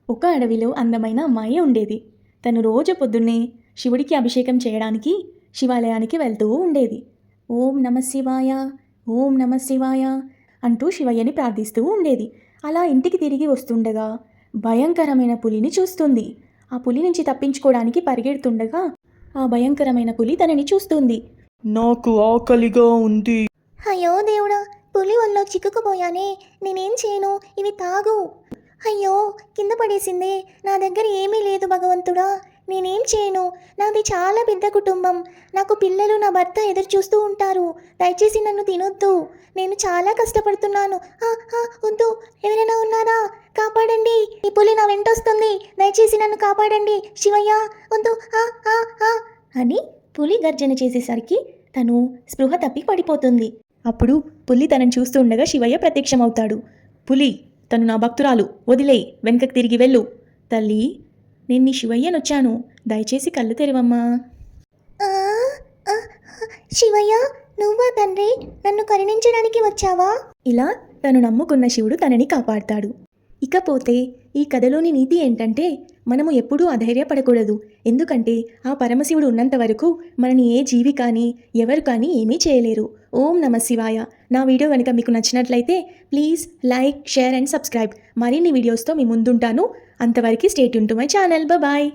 ఒక అడవిలో అందమైన అమ్మాయి ఉండేది. తను రోజు పొద్దున్నే శివుడికి అభిషేకం చేయడానికి శివాలయానికి వెళ్తూ ఉండేది. ఓం నమ శివాయ, ఓం నమ శివాయ అంటూ శివయ్యని ప్రార్థిస్తూ ఉండేది. అలా ఇంటికి తిరిగి వస్తుండగా భయంకరమైన పులిని చూస్తుంది. ఆ పులి నుంచి తప్పించుకోవడానికి పరిగెడుతుండగా ఆ భయంకరమైన పులి తనని చూస్తుంది. నాకు ఆకలిగా ఉంది. అయ్యో దేవుడా, పులి వల్ల చిక్కుకుపోయానే, నేనేం చేయను, ఇవి తాగు. అయ్యో కింద పడేసిందే, నా దగ్గర ఏమీ లేదు భగవంతుడా, నేనేం చేయను, నాది చాలా పెద్ద కుటుంబం, నాకు పిల్లలు నా భర్త ఎదురు చూస్తూ ఉంటారు, దయచేసి నన్ను తినొద్దు, నేను చాలా కష్టపడుతున్నాను. వద్దు, ఎవరైనా ఉన్నారా, కాపాడండి, ఈ పులి నా వెంటొస్తుంది, దయచేసి నన్ను కాపాడండి, శివయ్య వద్దు అని పులి గర్జన చేసేసరికి తను స్పృహ తప్పి పడిపోతుంది. అప్పుడు పులి తనని చూస్తుండగా శివయ్య ప్రత్యక్షమవుతాడు. పులి, తను నా భక్తురాలు, వదిలేయి, వెనుకకు తిరిగి వెళ్ళు. తల్లి, నేను నీ శివయ్యనొచ్చాను, దయచేసి కళ్ళు తెరవమ్మా. శివయ్య, నువ్వా తండ్రి, నన్ను కరుణించడానికి వచ్చావా? ఇలా తను నమ్ముకున్న శివుడు తనని కాపాడతాడు. ఇకపోతే ఈ కథలోని నీతి ఏంటంటే మనము ఎప్పుడూ అధైర్యపడకూడదు. ఎందుకంటే ఆ పరమశివుడు ఉన్నంత వరకు మనని ఏ జీవి కానీ ఎవరు కానీ ఏమీ చేయలేరు. ఓం నమ శివాయ. నా వీడియో కనుక మీకు నచ్చినట్లయితే please like, share and subscribe. మరిన్ని వీడియోస్తో మీ ముందుంటాను. అంతవరకు stay tune to my channel. Bye.